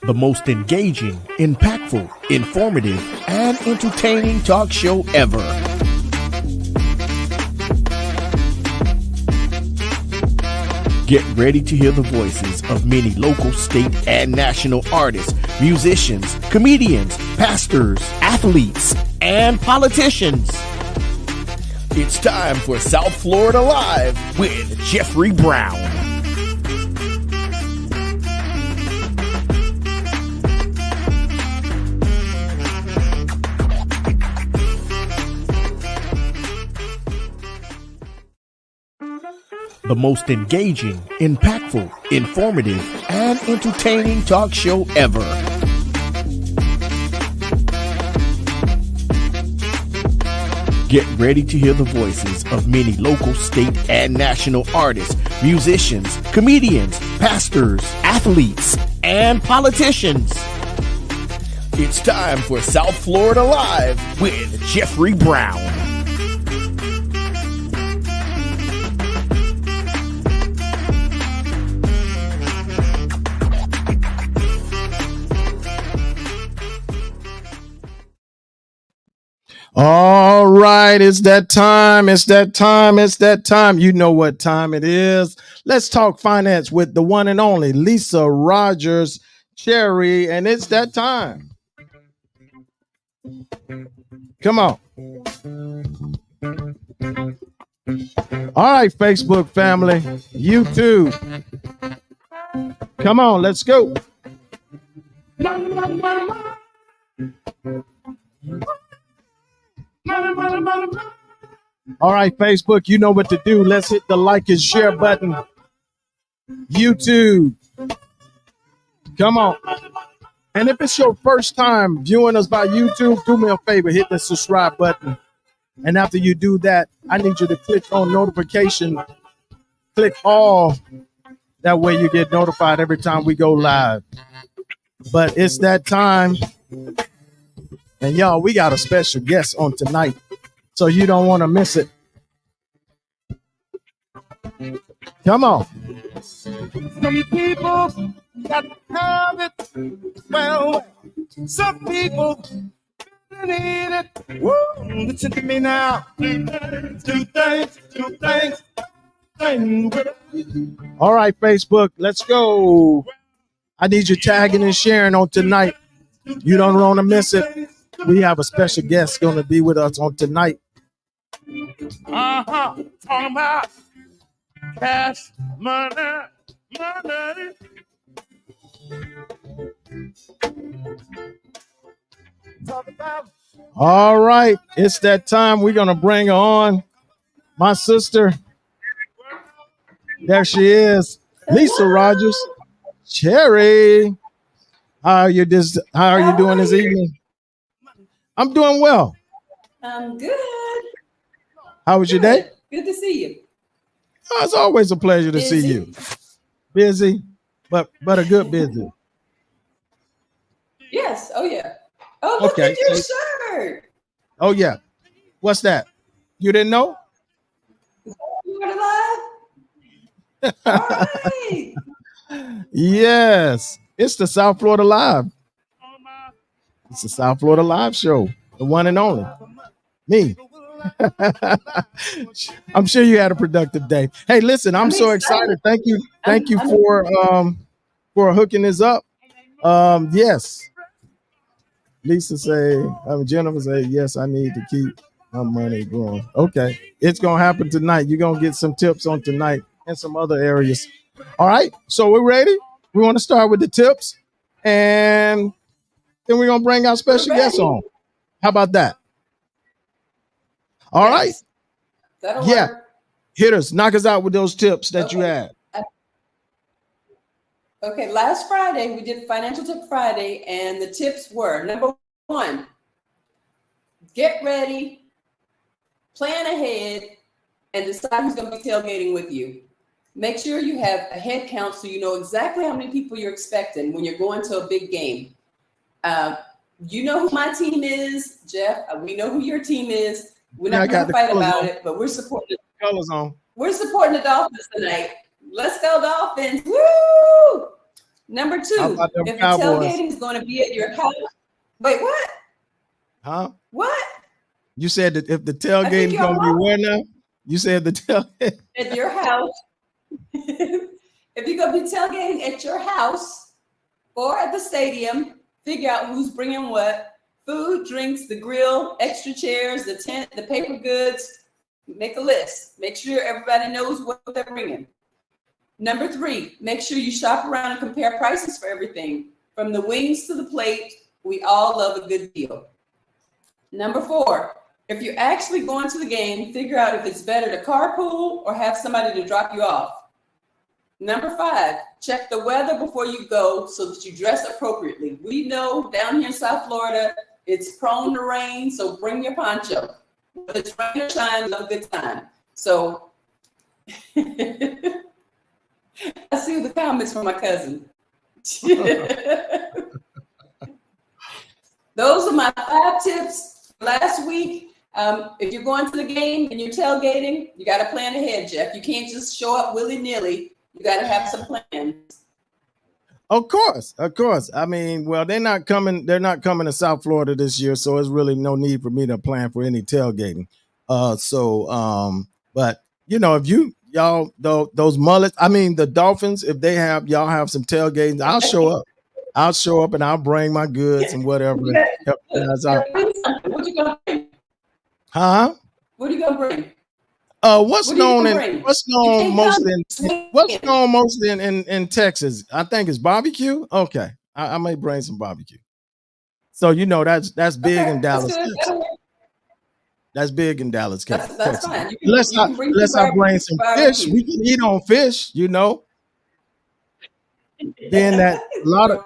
The most engaging, impactful, informative, and entertaining talk show ever. Get ready to hear the voices of many local, state, and national artists, musicians, comedians, pastors, athletes, and politicians. It's time for South Florida Live with Jeffrey Brown. The most engaging, impactful, informative, and entertaining talk show ever. Get ready to hear the voices of many local, state, and national artists, musicians, comedians, pastors, athletes, and politicians. It's time for South Florida Live with Jeffrey Brown. All right, it's that time. You know what time it is. Let's talk finance with the one and only Lisa Rogers Cherry, and it's that time. Come on. All right, Facebook family, YouTube. Come on, let's go. All right, Facebook, you know what to do. Let's hit the like and share button. YouTube, come on. And if it's your first time viewing us by YouTube, do me a favor, hit the subscribe button. And after you do that, I need you to click on notification. Click all. That way you get notified every time we go live. But it's that time. And y'all, we got a special guest on tonight, so you don't want to miss it. Come on. Some people got to have it. Well, some people need it. Woo, listen to me now. Two things. All right, Facebook, let's go. I need you tagging and sharing on tonight. You don't want to miss it. We have a special guest going to be with us on tonight. Talking about cash, money. Talk about. All right, it's that time. We're going to bring on my sister. There she is, Lisa Rogers Cherry. How are you doing this evening? I'm doing well. I'm good. How was your day? Good to see you. Oh, it's always a pleasure to see you. Busy, but a good busy. Yes. Oh, yeah. Oh, look at your shirt. Oh, yeah. What's that? You didn't know? You're alive? All right. Yes. It's the South Florida Live. It's the South Florida Live show, the one and only. Me. I'm sure you had a productive day. Hey, listen, I'm so excited. Thank you for hooking this up. Yes. Lisa Jennifer say, yes, I need to keep my money growing. Okay. It's gonna happen tonight. You're gonna get some tips on tonight and some other areas. All right, so we're ready. We want to start with the tips, and then we're going to bring our special guest on. How about that? All right. That'll yeah. work. Hit us. Knock us out with those tips that you had. Okay. Last Friday, we did Financial Tip Friday, and the tips were, number one, get ready, plan ahead, and decide who's going to be tailgating with you. Make sure you have a head count so you know exactly how many people you're expecting when you're going to a big game. You know who my team is, Jeff. We know who your team is. We're not going to fight about it, but we're supporting. Colors on. We're supporting the Dolphins tonight. Let's go Dolphins! Woo! Number How 2, about them if the Cowboys? tailgating is going to be at your house. Wait, what? Huh? What? You said that if the I think tailgate is you're going to be wrong. where now? You said the tailgate. At your house. If you're going to be tailgating at your house or at the stadium, figure out who's bringing what. Food, drinks, the grill, extra chairs, the tent, the paper goods. Make a list. Make sure everybody knows what they're bringing. Number 3, make sure you shop around and compare prices for everything. From the wings to the plate, we all love a good deal. Number 4, if you're actually going to the game, figure out if it's better to carpool or have somebody to drop you off. Number 5, check the weather before you go so that you dress appropriately. We know down here in South Florida, it's prone to rain, so bring your poncho. Whether it's rain or shine, have a good time. So I see the comments from my cousin. Those are my 5 tips for last week. If you're going to the game and you're tailgating, you got to plan ahead, Jeff. You can't just show up willy-nilly. You got to have some plans. Of course. I mean, well, they're not coming to South Florida this year, so there's really no need for me to plan for any tailgating. But if those mullets, I mean the Dolphins, if y'all have some tailgating, I'll show up. I'll show up and I'll bring my goods and whatever. Help you guys out. What you gonna bring? Huh? What are you gonna bring? What's known mostly in Texas? I think it's barbecue. Okay, I may bring some barbecue. So that's big in Dallas, Texas. That's big in Dallas, Texas. That's fine. Unless I bring some fish, we can eat on fish. Being that a lot of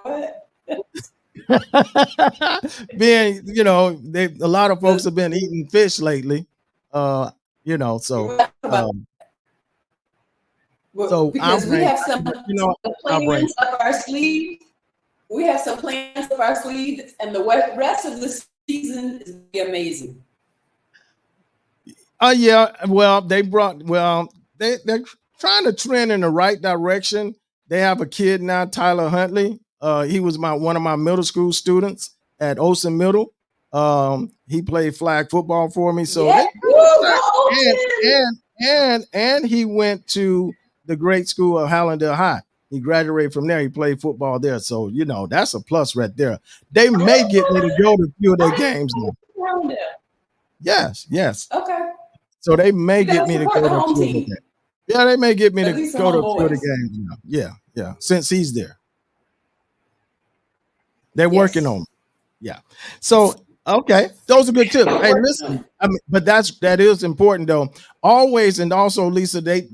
a lot of folks have been eating fish lately. So because we have some plans up our sleeve. We have some plans up our sleeve, and the rest of the season is gonna be amazing. Yeah. Well, they're trying to trend in the right direction. They have a kid now, Tyler Huntley. He was one of my middle school students at Olsen Middle. He played flag football for me. So and he went to the great school of Hallandale High. He graduated from there. He played football there. So, that's a plus right there. They may get me to go to a few of their games now. Yes. Okay. So they may get me to go to a few of the games. Yeah, they may get me to go to a few of the games now. Yeah. Since he's there. They're working on it. Yeah. So, okay. Those are good tips. Hey, listen. But that is important though. Always, and also Lisa, they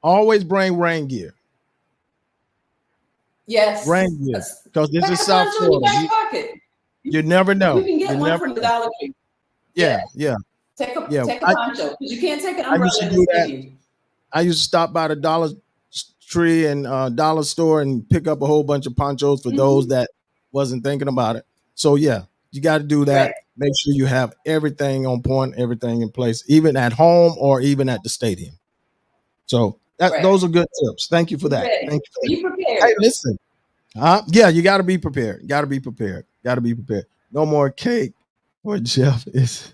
always bring rain gear. Yes. Rain gear. Because this is South Florida. You never know. You can get one from the Dollar Tree. Yeah. Take a poncho. Because you can't take an umbrella in the stadium. I used to stop by the Dollar Tree and dollar store and pick up a whole bunch of ponchos for those that wasn't thinking about it. So you got to do that. Right. Make sure you have everything on point, everything in place, even at home or even at the stadium. So those are good tips. Thank you for that. Thank you. Be prepared. Hey, listen. You got to be prepared. Got to be prepared. No more cake. Or Jeff is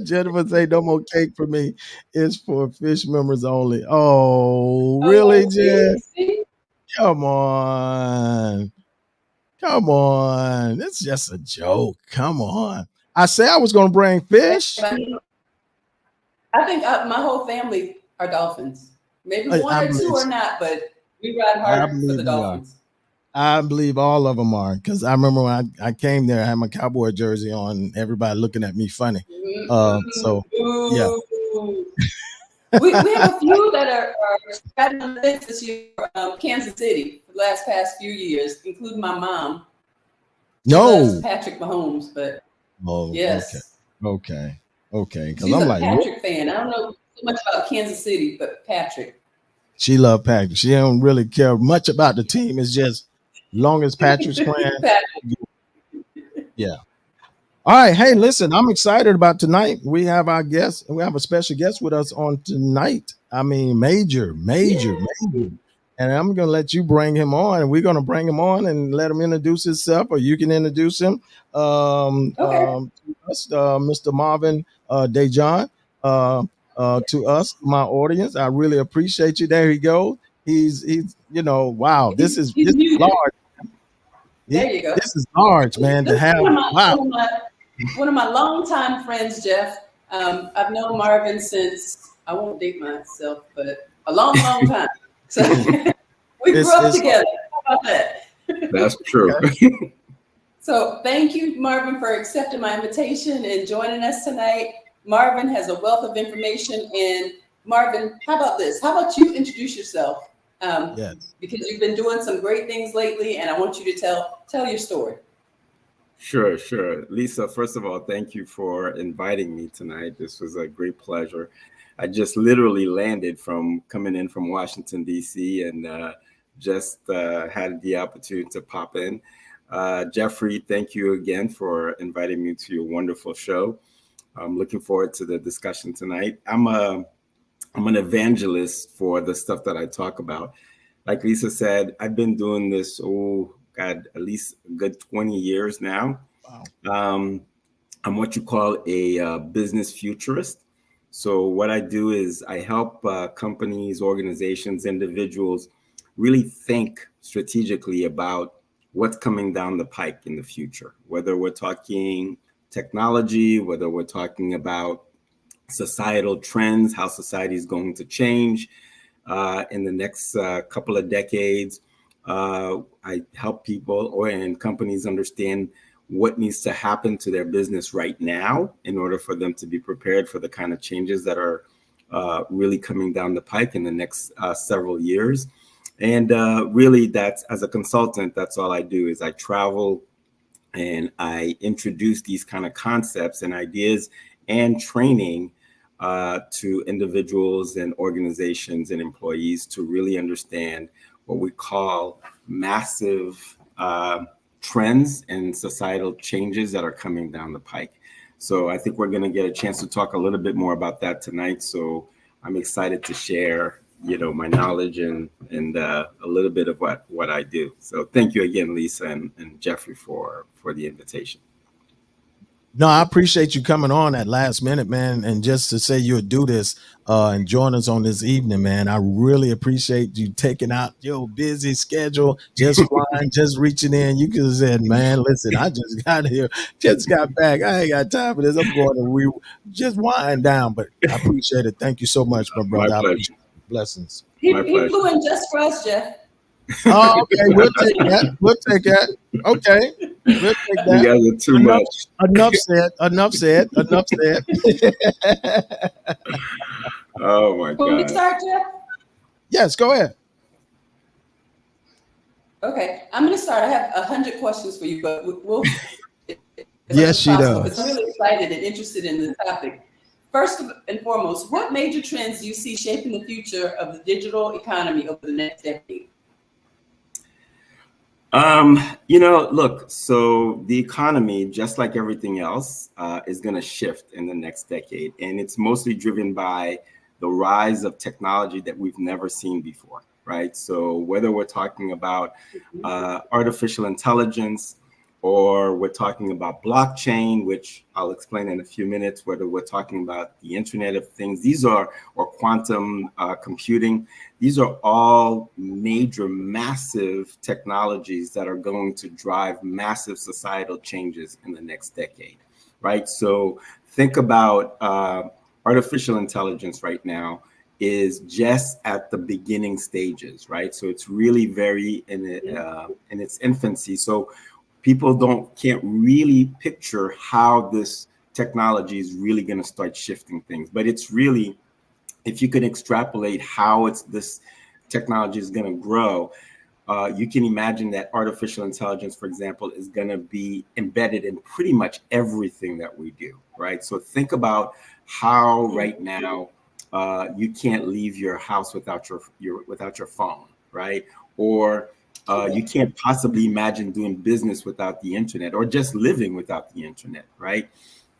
Jennifer say no more cake for me. It's for fish members only. Oh, really, Jeff? Come on. It's just a joke. Come on. I said I was going to bring fish. I think my whole family are Dolphins. Maybe one or two are not, but we ride hard for the Dolphins. I believe all of them are, because I remember when I came there, I had my Cowboy jersey on, and everybody looking at me funny. So, yeah. we have a few that are starting on the list this year. Kansas City for the past few years, including my mom. No, Patrick Mahomes, but yes. Okay. Because She's I'm a Patrick fan. I don't know so much about Kansas City, but Patrick. She loved Patrick. She don't really care much about the team. It's just long as Patrick's playing. Yeah. All right. Hey, listen, I'm excited about tonight. We have our guest, and we have a special guest with us on tonight. I mean, major. and I'm going to let you bring him on. And we're going to bring him on and let him introduce himself, or you can introduce him Okay. to us, Mr. Marvin Dejon, to us, my audience. I really appreciate you. There he goes. He's wow, this is He's muted. large. There you go. This is large, man, to This is have. Wow. one of my longtime friends, Jeff. I've known Marvin since, I won't date myself, but a long, long time. So we grew up together. How about that? That's true. So thank you, Marvin, for accepting my invitation and joining us tonight. Marvin has a wealth of information. And Marvin, how about this? How about you introduce yourself? Yes. Because you've been doing some great things lately, and I want you to tell your story. Sure. Lisa, first of all, thank you for inviting me tonight. This was a great pleasure. I just literally landed from coming in from Washington, D.C., and just had the opportunity to pop in. Jeffrey, thank you again for inviting me to your wonderful show. I'm looking forward to the discussion tonight. I'm an evangelist for the stuff that I talk about. Like Lisa said, I've been doing this, at least a good 20 years now. Wow. I'm what you call a business futurist. So what I do is I help companies, organizations, individuals really think strategically about what's coming down the pike in the future, whether we're talking technology, whether we're talking about societal trends, how society is going to change in the next couple of decades. I help people and companies understand what needs to happen to their business right now in order for them to be prepared for the kind of changes that are really coming down the pike in the next several years. And really, that's, as a consultant, that's all I do is I travel and I introduce these kind of concepts and ideas and training to individuals and organizations and employees to really understand what we call massive trends and societal changes that are coming down the pike. So I think we're going to get a chance to talk a little bit more about that tonight. So I'm excited to share, my knowledge and a little bit of what I do. So thank you again, Lisa and Jeffrey, for the invitation. No, I appreciate you coming on at last minute, man. And just to say you'll do this and join us on this evening, man. I really appreciate you taking out your busy schedule, just flying, just reaching in. You could have said, man, listen, I just got here, just got back. I ain't got time for this. I'm going to just wind down. But I appreciate it. Thank you so much, my brother. My pleasure. Blessings. He flew in just for us, Jeff. Oh, okay. We'll take that. Okay. We'll take that. You guys are too much. Enough said. Oh my God. Can we start, Jeff? Yes, go ahead. Okay, I'm going to start. I have 100 questions for you, but we'll. Yes, she does. Because I'm really excited and interested in the topic. First and foremost, what major trends do you see shaping the future of the digital economy over the next decade? Look, so the economy, just like everything else, is going to shift in the next decade. And it's mostly driven by the rise of technology that we've never seen before, right? So whether we're talking about artificial intelligence, or we're talking about blockchain, which I'll explain in a few minutes, whether we're talking about the Internet of Things, or quantum computing, these are all major, massive technologies that are going to drive massive societal changes in the next decade, right? So think about artificial intelligence right now is just at the beginning stages, right? So it's really very in its infancy. So people can't really picture how this technology is really going to start shifting things. But it's really, if you can extrapolate how this technology is going to grow, you can imagine that artificial intelligence, for example, is going to be embedded in pretty much everything that we do, right? So think about how right now you can't leave your house without your phone, right? Or you can't possibly imagine doing business without the internet, or just living without the internet, right?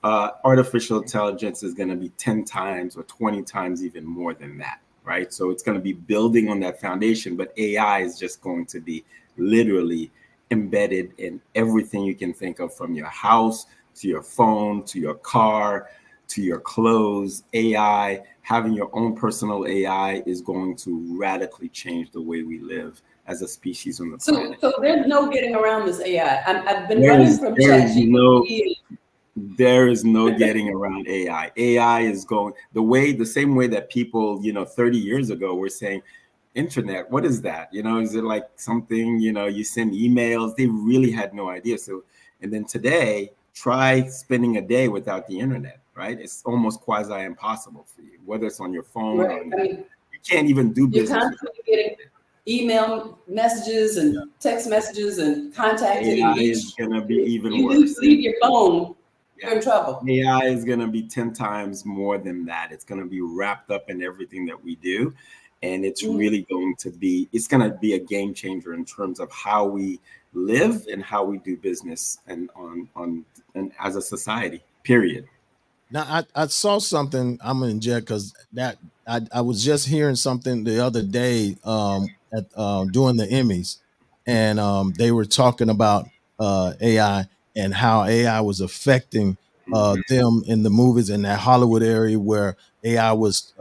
Artificial intelligence is going to be 10 times or 20 times even more than that, right? So it's going to be building on that foundation, but AI is just going to be literally embedded in everything you can think of, from your house to your phone to your car to your clothes. AI, having your own personal AI, is going to radically change the way we live as a species on the planet. So there's no getting around this AI. I've been There running is from there is no ChatGPT. there is no getting around AI. AI is going the same way that people, 30 years ago were saying, internet, what is that? Is it like something, you send emails? They really had no idea. So, and then today, try spending a day without the internet, right? It's almost quasi impossible for you, whether it's on your phone or Right. I mean, you can't even do you're business. constantly getting email messages and text messages and contacted, AI and is going to be even you worse. leave your phone, you're in trouble. AI is going to be 10 times more than that. It's going to be wrapped up in everything that we do. And it's really it's going to be a game changer in terms of how we live and how we do business and and as a society, period. Now I saw something. I'm gonna inject because that I was just hearing something the other day at during the Emmys, and they were talking about AI and how AI was affecting them in the movies in that Hollywood area where AI was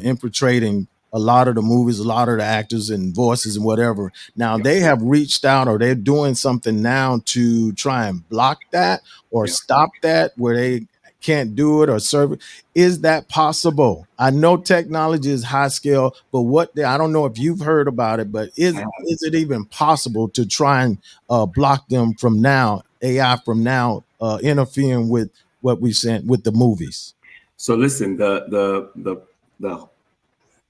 infiltrating a lot of the movies, a lot of the actors and voices and whatever. Now Yeah. they have reached out, or they're doing something now to try and block that or Yeah. stop that, where they can't do it or serve it. Is that possible? I know technology is high scale, but I don't know if you've heard about it, but is it even possible to try and block them from now, AI from now, interfering with what we sent with the movies? So listen, the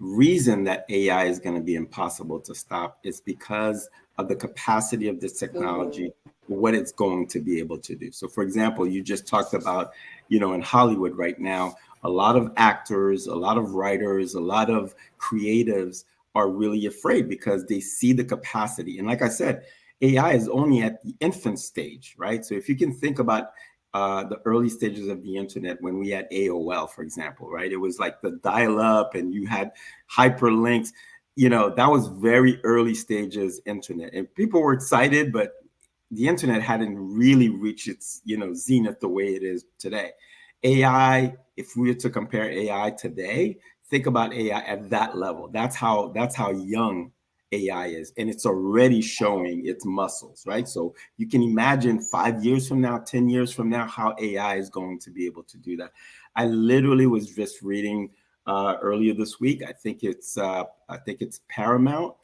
reason that AI is going to be impossible to stop is because of the capacity of this technology, what it's going to be able to do. So, for example, you just talked about, in Hollywood right now, a lot of actors, a lot of writers, a lot of creatives are really afraid because they see the capacity. And like I said, AI is only at the infant stage, right? So if you can think about the early stages of the internet, when we had AOL, for example, right? It was like the dial-up and you had hyperlinks. That was very early stages internet. And people were excited, but the internet hadn't really reached its, zenith the way it is today. AI, if we were to compare AI today, think about AI at that level. That's how young AI is, and it's already showing its muscles, right? So you can imagine 5 years from now, 10 years from now, how AI is going to be able to do that. I literally was just reading earlier this week. I think it's Paramount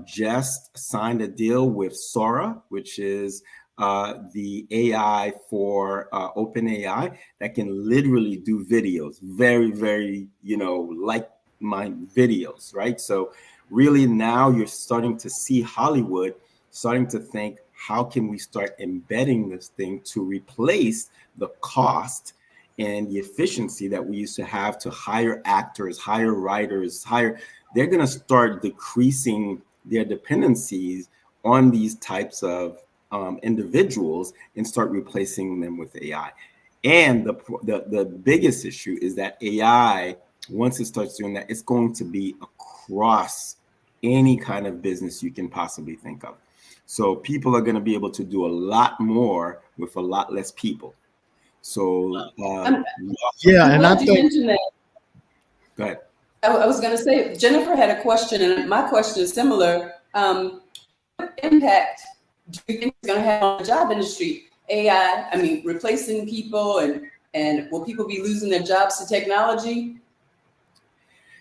just signed a deal with Sora, which is the AI for OpenAI that can literally do videos, very, very, like mind videos, right? So really now you're starting to see Hollywood starting to think, how can we start embedding this thing to replace the cost and the efficiency that we used to have to hire actors, hire writers, they're going to start decreasing their dependencies on these types of individuals and start replacing them with AI. And the biggest issue is that AI, once it starts doing that, it's going to be across any kind of business you can possibly think of. So people are going to be able to do a lot more with a lot less people. So Yeah, and I you think mentioned that. go ahead. I was going to say, Jennifer had a question, and my question is similar. What impact do you think it's going to have on the job industry? AI, I mean, replacing people, and will people be losing their jobs to technology?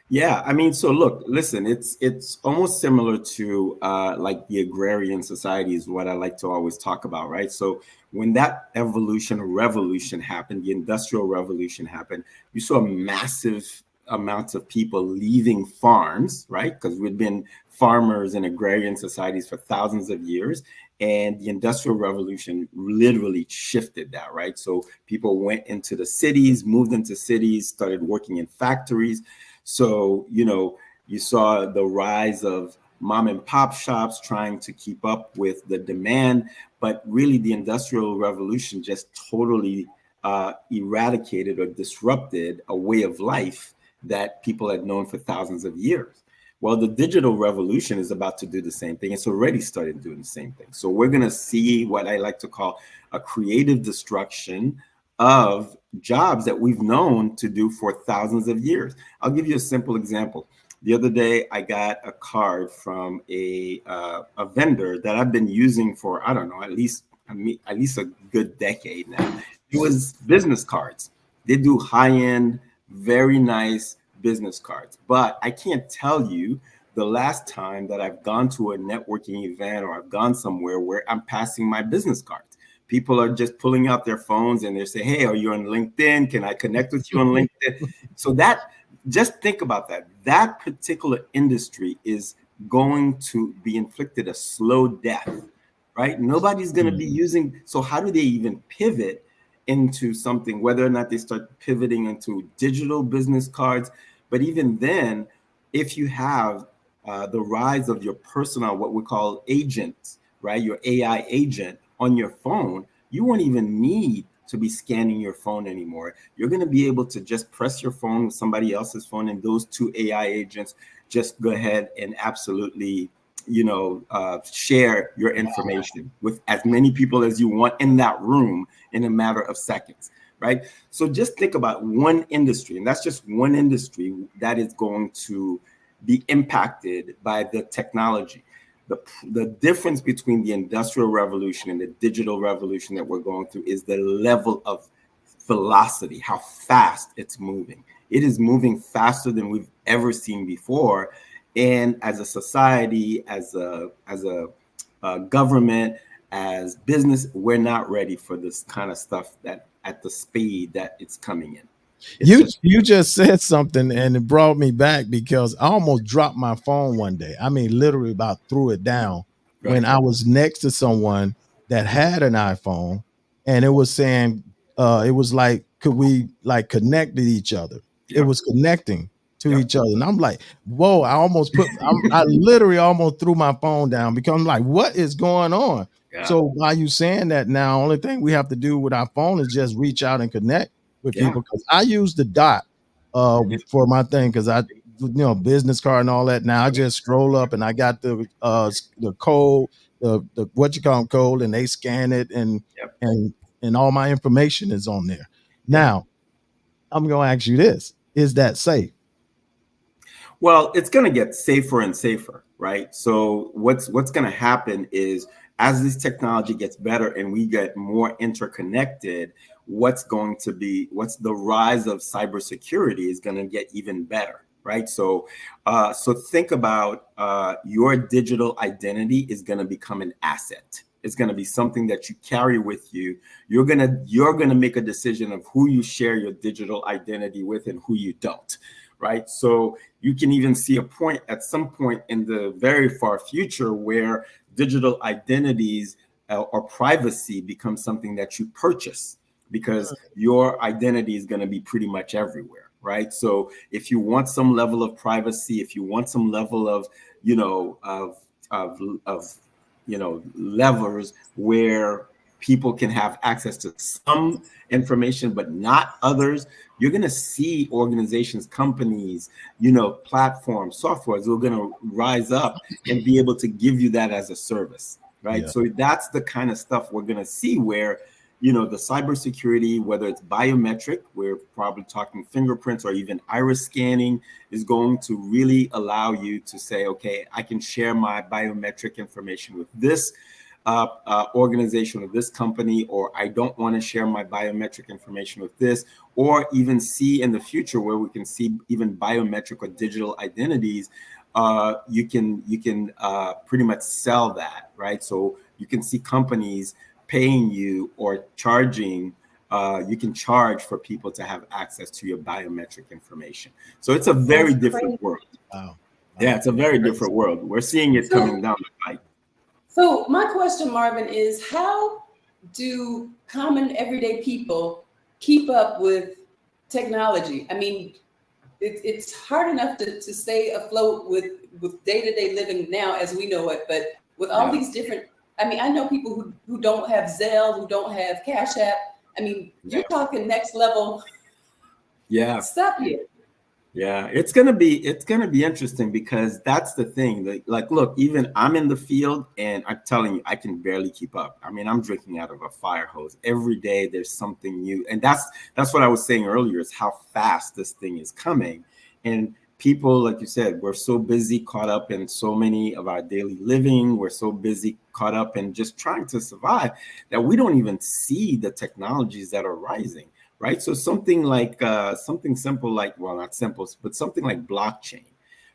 Yeah, I mean, so look, listen, it's almost similar to like the agrarian society is what I like to always talk about, right? So when that revolution happened, the industrial revolution happened, you saw massive amounts of people leaving farms, right? Because we'd been farmers and agrarian societies for thousands of years. And the industrial revolution literally shifted that, right? So people went into the cities, moved into cities, started working in factories. So, you saw the rise of mom and pop shops trying to keep up with the demand, but really the Industrial Revolution just totally eradicated or disrupted a way of life that people had known for thousands of years. Well, the digital revolution is about to do the same thing. It's already started doing the same thing. So we're going to see what I like to call a creative destruction of jobs that we've known to do for thousands of years. I'll give you a simple example. The other day, I got a card from a vendor that I've been using for, I don't know, at least a good decade now. It was business cards. They do high-end, very nice business cards. But I can't tell you the last time that I've gone to a networking event or I've gone somewhere where I'm passing my business cards. People are just pulling out their phones and they're saying, hey, are you on LinkedIn? Can I connect with you on LinkedIn? So that, just think about that. That particular industry is going to be inflicted a slow death, right? Nobody's going to be using. So how do they even pivot into something, whether or not they start pivoting into digital business cards? But even then, if you have the rise of your personal, what we call agents, right? Your AI agent on your phone, you won't even need to be scanning your phone anymore. You're going to be able to just press your phone with somebody else's phone, and those two AI agents just go ahead and absolutely, share your information with as many people as you want in that room in a matter of seconds. Right. So just think about one industry, and that's just one industry that is going to be impacted by the technology. The difference between the Industrial Revolution and the digital revolution that we're going through is the level of velocity, how fast it's moving. It is moving faster than we've ever seen before. And as a society, as a government, as business, we're not ready for this kind of stuff that at the speed that it's coming in. You just said something and it brought me back because I almost dropped my phone one day. I mean, literally about threw it down when I was next to someone that had an iPhone, and it was saying, it was like, could we like connect to each other? It was connecting to each other. And I'm like, whoa, I literally almost threw my phone down because I'm like, what is going on? So while you saying that now, only thing we have to do with our phone is just reach out and connect with people, because I use the dot for my thing, because I business card and all that. Now I just scroll up and I got the code, the what you call them code, and they scan it, and all my information is on there. Now I'm gonna ask you this: is that safe? Well, it's going to get safer and safer, right? So what's going to happen is, as this technology gets better and we get more interconnected, what's the rise of cybersecurity is going to get even better, right? So think about your digital identity is going to become an asset. It's going to be something that you carry with you. You're gonna make a decision of who you share your digital identity with and who you don't, right? So you can even see at some point in the very far future where digital identities or privacy becomes something that you purchase, because your identity is going to be pretty much everywhere, right? So if you want some level of privacy, if you want some level of levers where people can have access to some information but not others, you're going to see organizations, companies, platforms, softwares who are going to rise up and be able to give you that as a service, right? So that's the kind of stuff we're going to see where, the cybersecurity, whether it's biometric, we're probably talking fingerprints or even iris scanning, is going to really allow you to say, okay, I can share my biometric information with this organization or this company, or I don't want to share my biometric information with this, or even see in the future where we can see even biometric or digital identities. You can pretty much sell that, right? So you can see companies paying you or charging. You can charge for people to have access to your biometric information. So it's a very different world. Wow. Yeah, it's a very different world. We're seeing it coming down the pipe. So my question, Marvin, is how do common everyday people keep up with technology? I mean, it's hard enough to stay afloat with day-to-day living now as we know it, but with all these different, I mean, I know people who don't have Zelle, who don't have Cash App. I mean, you're talking next level stuff here. Yeah, it's gonna be interesting because that's the thing. Like, look, even I'm in the field, and I'm telling you, I can barely keep up. I mean, I'm drinking out of a fire hose every day. There's something new, and that's what I was saying earlier is how fast this thing is coming, and people, like you said, we're so busy, caught up in so many of our daily living. We're so busy, caught up in just trying to survive that we don't even see the technologies that are rising, right? So something like something simple like, well, not simple, but something like blockchain,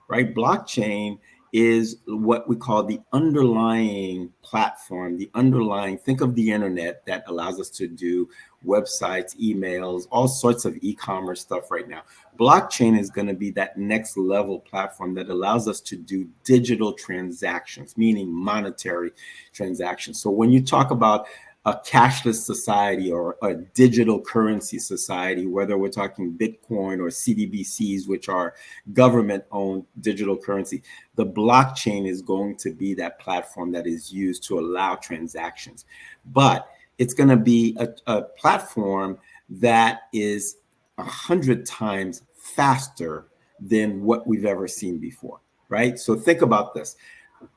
right? Blockchain is what we call the underlying platform, the underlying, think of the internet that allows us to do websites, emails, all sorts of e-commerce stuff right now. Blockchain is going to be that next level platform that allows us to do digital transactions, meaning monetary transactions. So when you talk about a cashless society or a digital currency society, whether we're talking Bitcoin or CDBCs, which are government owned digital currency, the blockchain is going to be that platform that is used to allow transactions. But it's going to be a platform that is 100 times faster than what we've ever seen before, right? So think about this.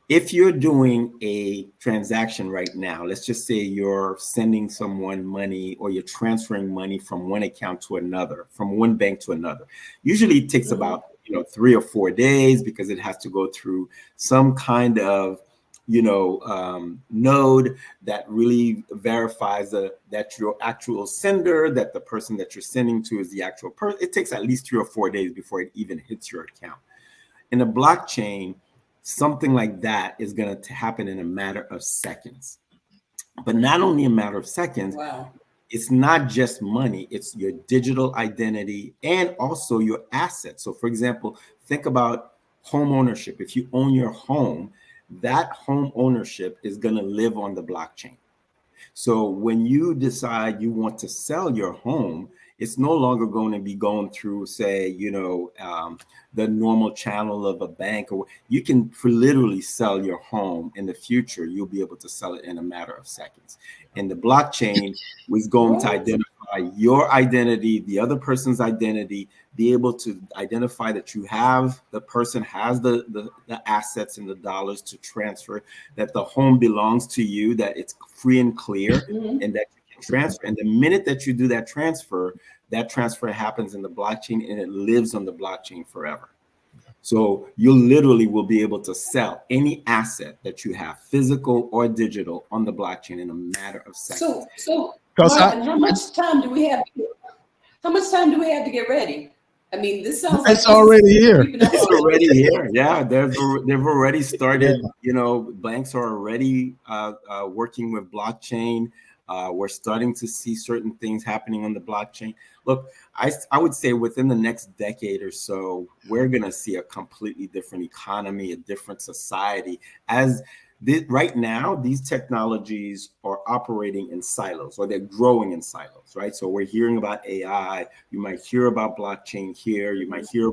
If you're doing a transaction right now, let's just say you're sending someone money or you're transferring money from one account to another, from one bank to another. Usually it takes about 3 or 4 days because it has to go through some kind of node that really verifies that your actual sender, that the person that you're sending to is the actual person. It takes at least 3 or 4 days before it even hits your account. In a blockchain, something like that is going to happen in a matter of seconds. But not only a matter of seconds, Wow. it's not just money, it's your digital identity and also your assets. So, for example, think about home ownership. If you own your home, that home ownership is going to live on the blockchain. So when you decide you want to sell your home, it's no longer going to be going through, say, the normal channel of a bank, or you can literally sell your home in the future. You'll be able to sell it in a matter of seconds. And the blockchain was going to What? identify your identity, the other person's identity, be able to identify that the person has the assets and the dollars to transfer, that the home belongs to you, that it's free and clear, Mhm. and that you can transfer. And the minute that you do that transfer happens in the blockchain and it lives on the blockchain forever. So you literally will be able to sell any asset that you have, physical or digital, on the blockchain in a matter of seconds. So Because Marvin, how much time do we have? How much time do we have to get ready? I mean, this sounds like it's this is already here. creeping up It's on us. already here. Yeah, they've already Yeah. started. Banks are already working with blockchain. We're starting to see certain things happening on the blockchain. Look, I would say within the next decade or so, we're going to see a completely different economy, a different society. Right now, these technologies are operating in silos, or they're growing in silos, right? So we're hearing about AI. You might hear about blockchain here. You might hear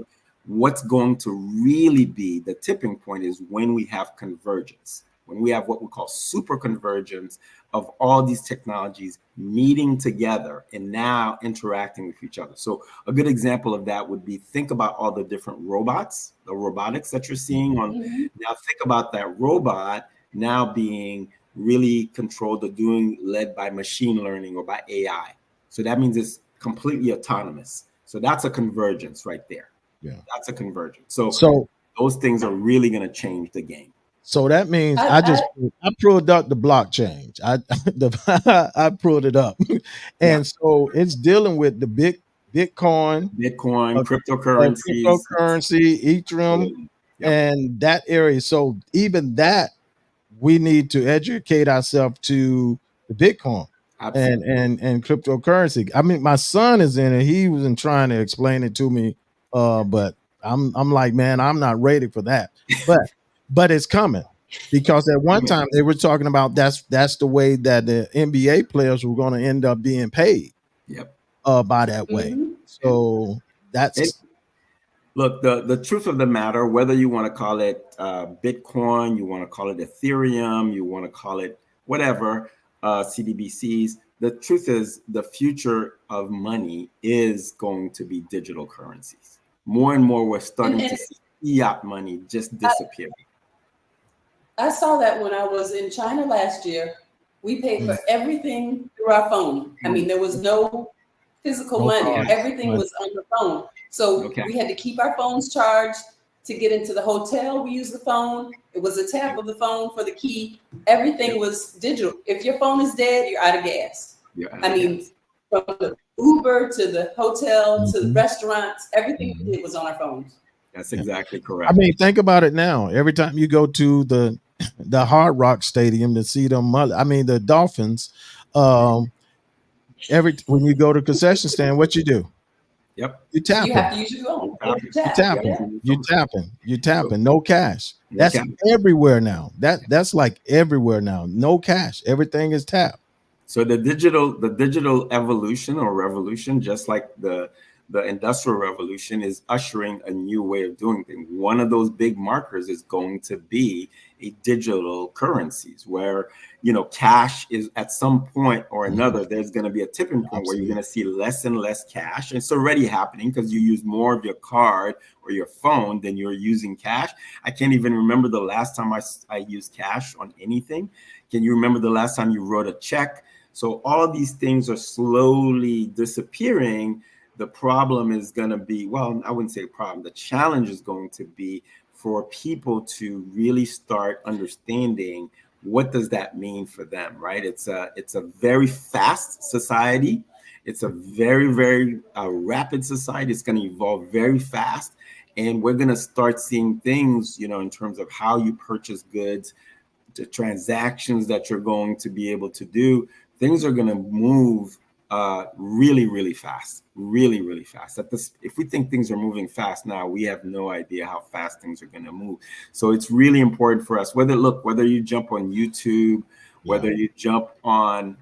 what's going to really be the tipping point is when we have convergence, when we have what we call super convergence of all these technologies meeting together and now interacting with each other. So a good example of that would be, think about all the different robots, the robotics that you're seeing on. Mhm. Now think about that robot now being really controlled or led by machine learning or by AI. So that means it's completely autonomous. So that's a convergence right there. Yeah. That's a convergence. So So those things are really going to change the game. so that means I I pulled up the blockchain. I pulled it up, Yeah. and so it's dealing with the Bitcoin, Bitcoin, uh, cryptocurrencies. cryptocurrency, Ethereum, Absolutely. Yep. and that area. So even that, we need to educate ourselves to the Bitcoin and Absolutely. and cryptocurrency. I mean, my son is in it. He wasn't trying to explain it to me, but I'm like, man, I'm not ready for that. But it's coming because at one time they were talking about that's the way that the NBA players were going to end up being paid Yep. by that way. mhm. So And that's look, the truth of the matter, whether you want to call it Bitcoin, you want to call it Ethereum, you want to call it whatever, CDBCs, the truth is the future of money is going to be digital currencies. more and more we're starting And to see fiat money just disappear. I saw that when I was in China last year. We paid for everything through our phone. I mean, there was no physical money. cards. Everything was on the phone. So Okay. we had to keep our phones charged to get into the hotel. We used the phone. It was a tap of the phone for the key. Everything was digital. If your phone is dead, you're out of gas. I mean, from the Uber to the hotel to the restaurants, everything we did was on our phones. That's exactly correct. I mean, think about it now. Every time you go to the Hard Rock Stadium to see them, the Dolphins, when you go to concession stand, what you do? Yep. You tap You have to use your phone. You tapping. No cash. No That's cash. everywhere now. That's like everywhere now. No cash. Everything is tapped. So the digital evolution or revolution, just like the industrial revolution, is ushering a new way of doing things. One of those big markers is going to be a digital currencies where, cash is at some point or another, there's going to be a tipping point where you're going to see less and less cash. And it's already happening because you use more of your card or your phone than you're using cash. I can't even remember the last time I used cash on anything. Can you remember the last time you wrote a check? So all of these things are slowly disappearing. The problem is going to be, well, I wouldn't say a problem. The challenge is going to be for people to really start understanding what does that mean for them, right? It's a very fast society. It's a very, very rapid society. It's going to evolve very fast. And we're going to start seeing things, in terms of how you purchase goods, the transactions that you're going to be able to do. Things are going to move really, really fast, really, really fast. If we think things are moving fast now, we have no idea how fast things are going to move. So it's really important for us, whether you jump on YouTube, whether you jump on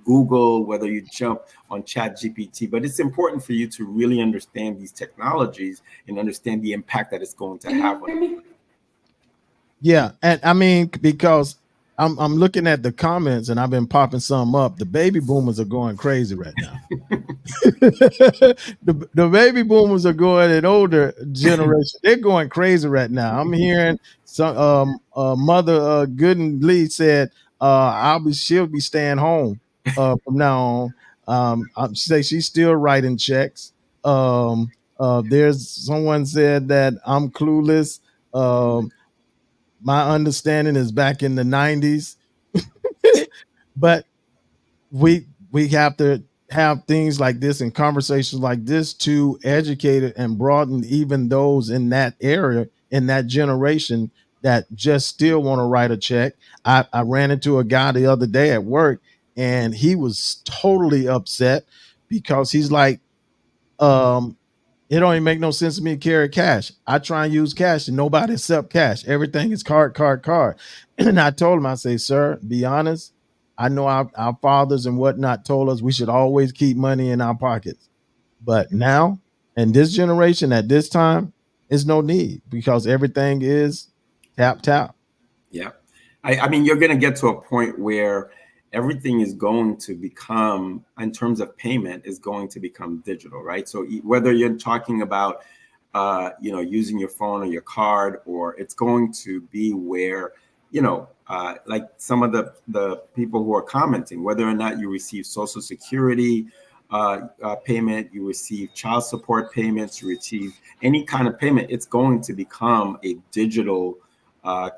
Google, whether you jump on ChatGPT, but it's important for you to really understand these technologies and understand the impact that it's going to have on you. Yeah, and I mean, because I'm looking at the comments and I've been popping some up. The baby boomers are going crazy right now. the baby boomers are going, an older generation, they're going crazy right now. I'm hearing some mother Good and Lee said she'll be staying home from now on. She say she's still writing checks. There's someone said that I'm clueless. My understanding is back in the 90s. But we have to have things like this and conversations like this to educate it and broaden even those in that area, in that generation, that just still want to write a check. I ran into a guy the other day at work and he was totally upset because he's like, it don't even make no sense to me to carry cash. I try and use cash and nobody accept cash. Everything is card. And I told him, I say, sir, be honest. I know our fathers and whatnot told us we should always keep money in our pockets. But now, in this generation, at this time, there's no need because everything is tap. Yeah. I mean, you're going to get to a point where everything is going to become, in terms of payment, is going to become digital, right? So whether you're talking about, using your phone or your card, or it's going to be where, like some of the people who are commenting, whether or not you receive Social Security payment, you receive child support payments, you receive any kind of payment, it's going to become a digital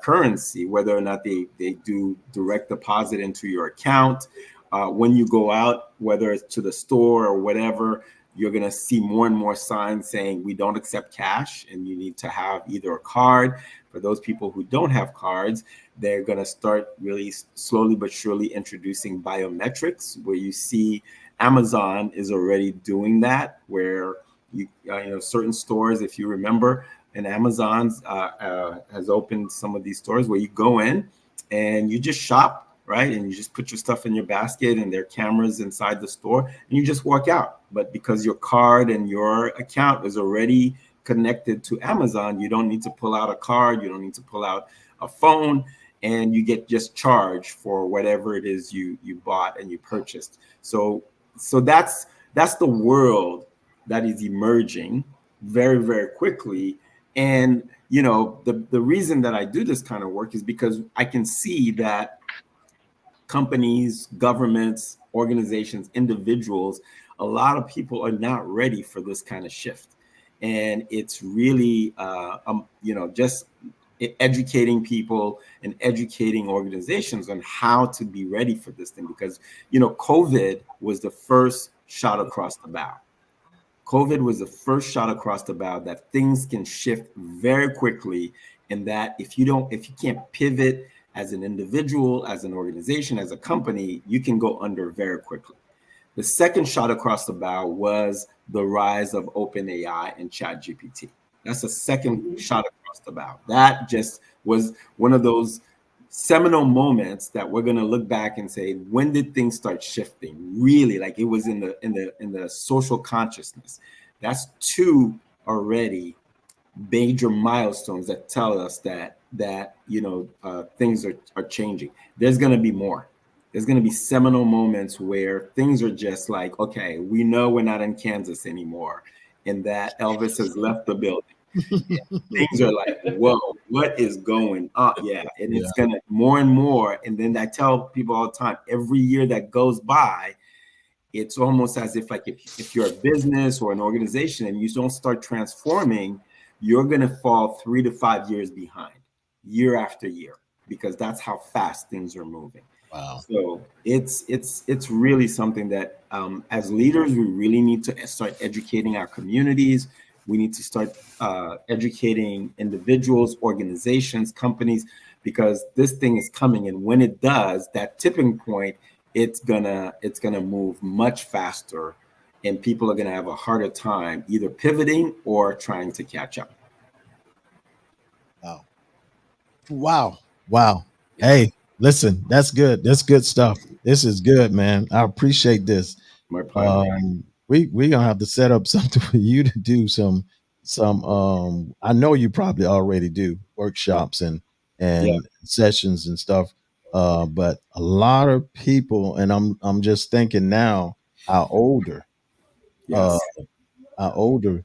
currency, whether or not they do direct deposit into your account. When you go out, whether it's to the store or whatever, you're going to see more and more signs saying we don't accept cash and you need to have either a card. For those people who don't have cards, they're going to start really slowly but surely introducing biometrics, where you see Amazon is already doing that, where certain stores, if you remember, and Amazon has opened some of these stores where you go in and you just shop, right? And you just put your stuff in your basket and there are cameras inside the store and you just walk out. But because your card and your account is already connected to Amazon, you don't need to pull out a card, you don't need to pull out a phone, and you get just charged for whatever it is you bought and you purchased. So that's the world that is emerging. very, very quickly. And, you know, the reason that I do this kind of work is because I can see that companies, governments, organizations, individuals, a lot of people are not ready for this kind of shift. And it's really, you know, just educating people and educating organizations on how to be ready for this thing. Because, you know, COVID was the first shot across the bow. COVID was the first shot across the bow that things can shift very quickly, and that if you can't pivot as an individual, as an organization, as a company, you can go under very quickly. The second shot across the bow was the rise of OpenAI and ChatGPT. That's the second shot across the bow. That just was one of those seminal moments that we're going to look back and say, when did things start shifting? Really, like it was in the social consciousness. That's two already major milestones that tell us that you know, things are changing. There's going to be more. There's going to be seminal moments where things are just like, okay, we know we're not in Kansas anymore, and that Elvis has left the building. Things are like, whoa, what is going on? Yeah, and it's gonna more and more. And then I tell people all the time, every year that goes by, it's almost as if like if you're a business or an organization and you don't start transforming, you're gonna fall 3 to 5 years behind, year after year, because that's how fast things are moving. Wow. So it's really something that as leaders, we really need to start educating our communities. We need to start educating individuals, organizations, companies, because this thing is coming. And when it does, that tipping point, it's gonna move much faster, and people are gonna have a harder time either pivoting or trying to catch up. Wow. Wow. Wow. Hey, listen, that's good. That's good stuff. This is good, man. I appreciate this. My pleasure. We gonna have to set up something for you to do some I know you probably already do workshops and sessions and stuff. But a lot of people, and I'm just thinking now, our older, uh Yes. our older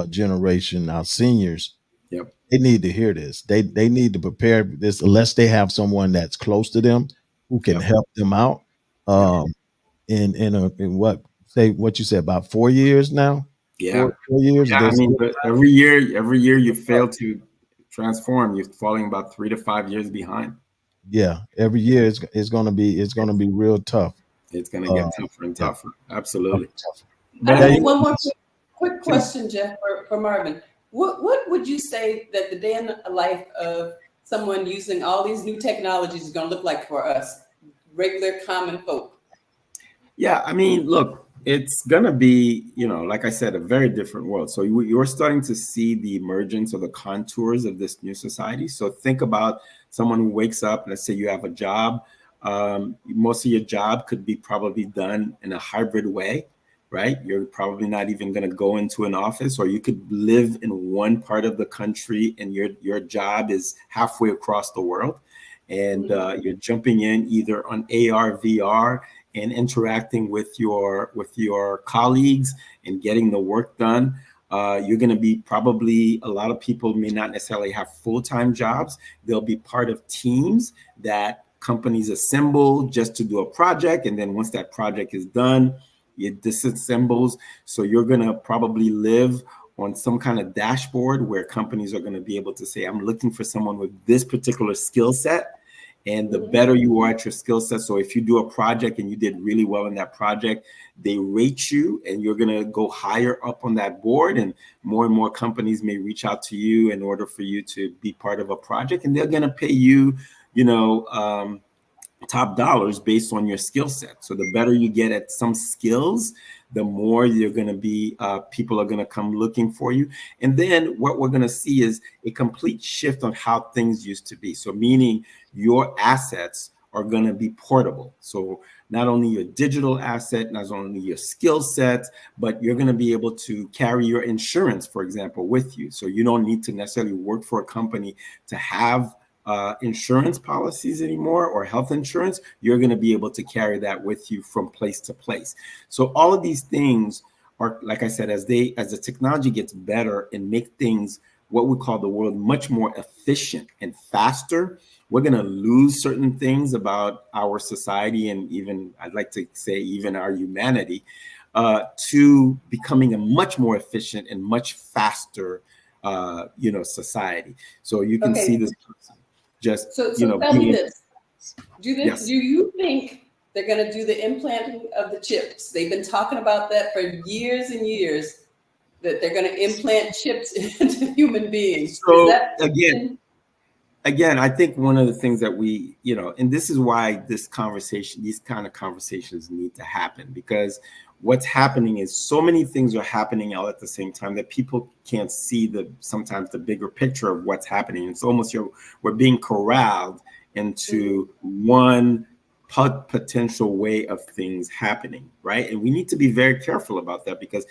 generation, our seniors, Yep. they need to hear this. They need to prepare this unless they have someone that's close to them who can Yep. help them out. Yep. In what, say what you said, about 4 years now? Yeah. 4 years. Yeah. I mean, but every year you fail to transform, you're falling about 3 to 5 years behind. Yeah, every year it's gonna be real tough. It's going to get tougher and Yeah, tougher. Absolutely. tough. But I I have mean, one more quick question, Jeff, for Marvin. What would you say that the day in the life of someone using all these new technologies is going to look like for us, regular common folk? yeah, I mean, look, it's going to be, you know, like I said, a very different world. So you're starting to see the emergence of the contours of this new society. So think about someone who wakes up, let's say you have a job. Most of your job could be probably done in a hybrid way, right? You're probably not even going to go into an office, or you could live in one part of the country and your job is halfway across the world. And you're jumping in either on AR, VR, and interacting with your colleagues and getting the work done. You're going to be probably, a lot of people may not necessarily have full-time jobs. They'll be part of teams that companies assemble just to do a project. And then once that project is done, it disassembles. So you're going to probably live on some kind of dashboard where companies are going to be able to say, I'm looking for someone with this particular skill set. And the better you are at your skill set. So if you do a project and you did really well in that project, they rate you and you're going to go higher up on that board. And more companies may reach out to you in order for you to be part of a project. And they're going to pay you, you know, top dollars based on your skill set. So the better you get at some skills, the more you're going to be, people are going to come looking for you. And then what we're going to see is a complete shift on how things used to be. So meaning your assets are going to be portable. So not only your digital asset, not only your skill set, but you're going to be able to carry your insurance, for example, with you. So you don't need to necessarily work for a company to have insurance policies anymore, or health insurance. You're going to be able to carry that with you from place to place. So all of these things or like I said, as the technology gets better and make things what we call the world much more efficient and faster, we're going to lose certain things about our society, and even I'd like to say even our humanity, to becoming a much more efficient and much faster society. So you can see Okay, this just so tell me being, this. yes. Do you think they're going to do the implanting of the chips? They've been talking about that for years and years, that they're going to implant chips into human beings. Is So that again, I think one of the things that we, and this is why these kind of conversations need to happen, because what's happening is so many things are happening all at the same time that people can't see sometimes the bigger picture of what's happening. It's almost we're being corralled into one potential way of things happening, right? And we need to be very careful about that, because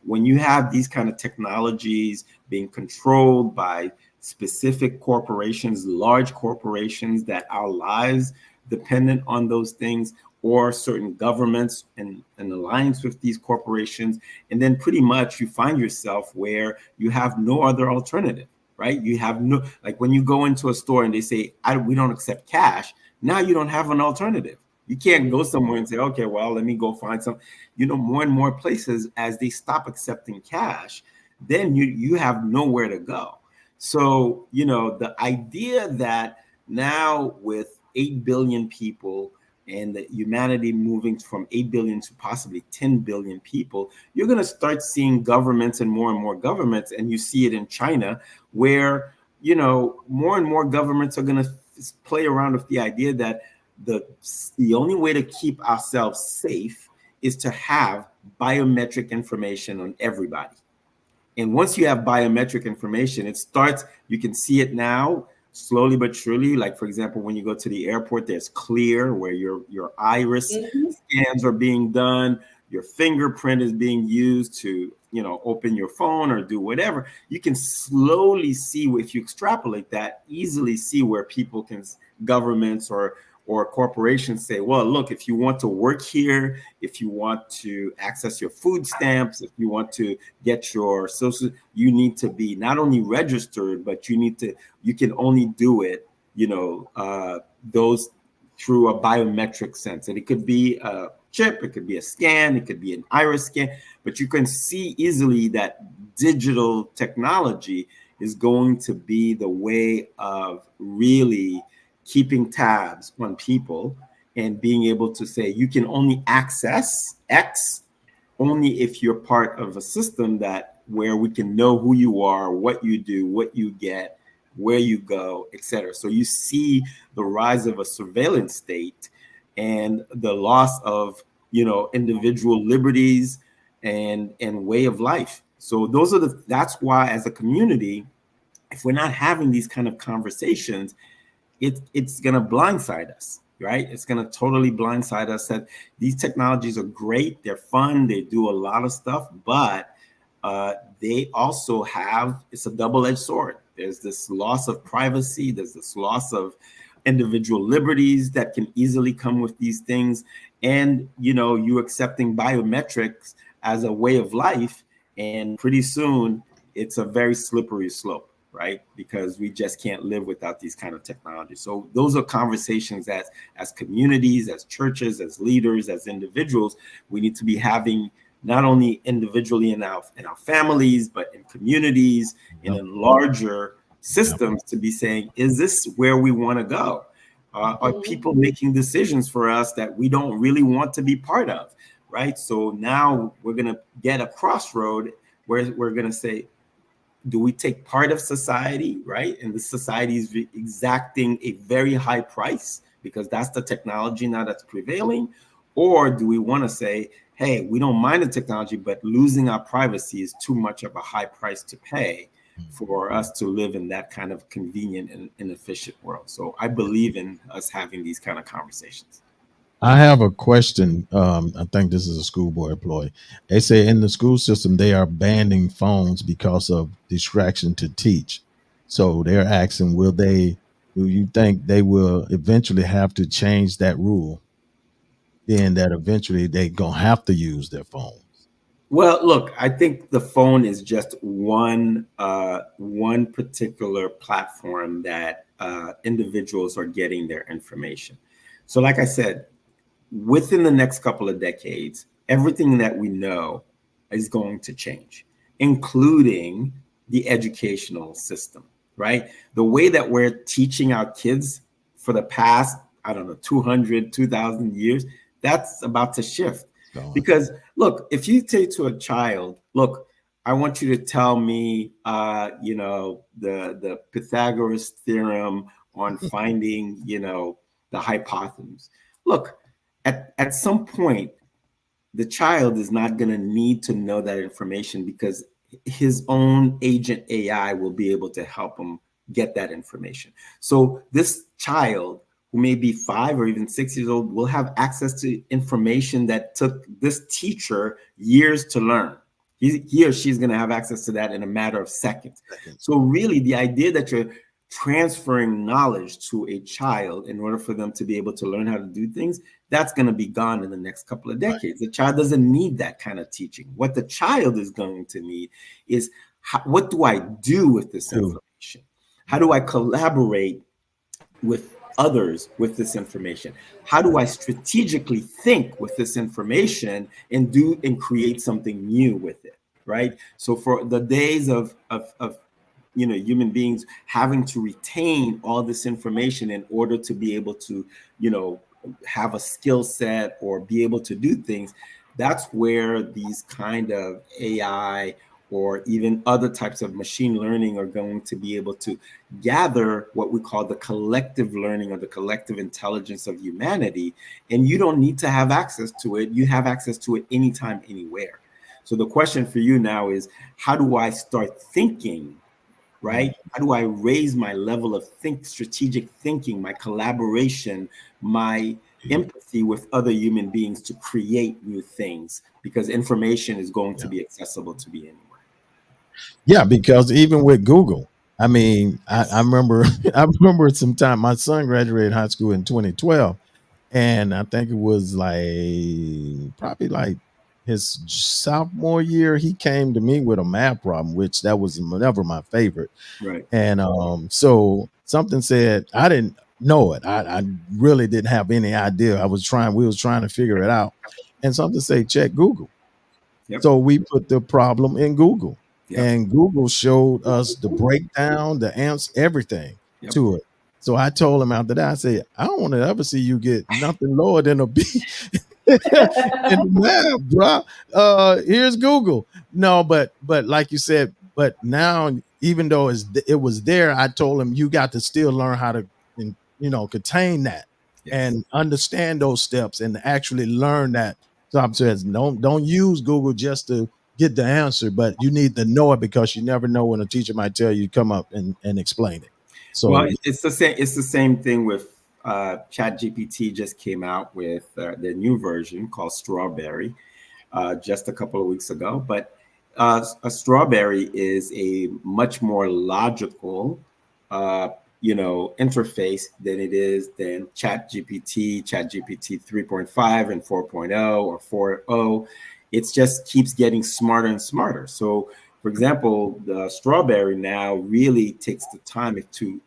when you have these kind of technologies being controlled by specific corporations, large corporations, that our lives dependent on those things, or certain governments and an alliance with these corporations, and then pretty much you find yourself where you have no other alternative, right? You have no, like when you go into a store and they say, we don't accept cash, now you don't have an alternative. You can't go somewhere and say, okay, well, let me go find some, more and more places, as they stop accepting cash, then you have nowhere to go. So, the idea that now with 8 billion people and the humanity moving from 8 billion to possibly 10 billion people, you're going to start seeing governments and more governments. And you see it in China, where, more and more governments are going to play around with the idea that the only way to keep ourselves safe is to have biometric information on everybody. And once you have biometric information, it starts, you can see it now, slowly but surely. Like, for example, when you go to the airport, there's Clear, where your iris scans are being done, your fingerprint is being used to, open your phone or do whatever. You can slowly see, if you extrapolate that, easily see where people can, governments or corporations say, well, look, if you want to work here, if you want to access your food stamps, if you want to get your social, you need to be not only registered, but you can only do it, those through a biometric sense. And it could be a chip, it could be a scan, it could be an iris scan, but you can see easily that digital technology is going to be the way of really keeping tabs on people, and being able to say you can only access X only if you're part of a system where we can know who you are, what you do, what you get, where you go, etc. So you see the rise of a surveillance state and the loss of, individual liberties and way of life. So that's why, as a community, if we're not having these kind of conversations, it's going to blindside us, right? It's going to totally blindside us that these technologies are great. They're fun. They do a lot of stuff, but they also it's a double-edged sword. There's this loss of privacy. There's this loss of individual liberties that can easily come with these things. And, you accepting biometrics as a way of life. And pretty soon it's a very slippery slope, right? Because we just can't live without these kind of technologies. So those are conversations that, as communities, as churches, as leaders, as individuals, we need to be having, not only individually in our families, but in communities and in larger systems, to be saying, is this where we want to go? Are people making decisions for us that we don't really want to be part of, right? So now we're going to get a crossroad where we're going to say, do we take part of society, right? And the society is exacting a very high price because that's the technology now that's prevailing? Or do we want to say, hey, we don't mind the technology, but losing our privacy is too much of a high price to pay for us to live in that kind of convenient and efficient world? So I believe in us having these kind of conversations. I have a question. I think this is a school board employee. They say in the school system they are banning phones because of distraction to teach. So they're asking, do you think they will eventually have to change that rule? Then that eventually they're gonna have to use their phones. Well, look, I think the phone is just one particular platform that individuals are getting their information. So, like I said, within the next couple of decades, everything that we know is going to change, including the educational system, right? The way that we're teaching our kids for the past, I don't know, 200, 2,000 years, that's about to shift. Because look, if you say to a child, look, I want you to tell me, the Pythagoras theorem on finding, the hypotenuse. Look, at some point, the child is not going to need to know that information because his own agent AI will be able to help him get that information. So this child who may be 5 or even 6 years old will have access to information that took this teacher years to learn. He or she's going to have access to that in a matter of seconds. So really, the idea that you're transferring knowledge to a child in order for them to be able to learn how to do things, that's going to be gone in the next couple of decades. The child doesn't need that kind of teaching. What the child is going to need is, what do I do with this information? How do I collaborate with others with this information? How do I strategically think with this information and create something new with it, right? So for the days of human beings having to retain all this information in order to be able to, have a skill set or be able to do things, that's where these kind of AI or even other types of machine learning are going to be able to gather what we call the collective learning or the collective intelligence of humanity. And you don't need to have access to it. You have access to it anytime, anywhere. So the question for you now is, how do I start thinking, right? How do I raise my level of strategic thinking, my collaboration, my empathy with other human beings to create new things? Because information is going to be accessible to me anywhere. Yeah, because even with Google, I mean, I remember I remember some time my son graduated high school in 2012, and I think it was probably like his sophomore year. He came to me with a math problem, which that was never my favorite. Right. And so something said, I didn't know it. I really didn't have any idea. We was trying to figure it out. And something said, check Google. Yep. So we put the problem in Google. Yep. And Google showed us the breakdown, the answer, everything to it. So I told him after that, I said, I don't want to ever see you get nothing lower than a B in the math, bro. Here's Google. No, but like you said, but now, even though it was there, I told him you got to still learn how to, contain that and understand those steps and actually learn that. So I says, don't use Google just to get the answer, but you need to know it, because you never know when a teacher might tell you to come up and explain it. So well, it's the same thing with ChatGPT. Just came out with the new version called Strawberry just a couple of weeks ago. But a Strawberry is a much more logical interface than it is than ChatGPT 3.5 and 4.0 or 4.0. It just keeps getting smarter and smarter. So, for example, the Strawberry now really takes the time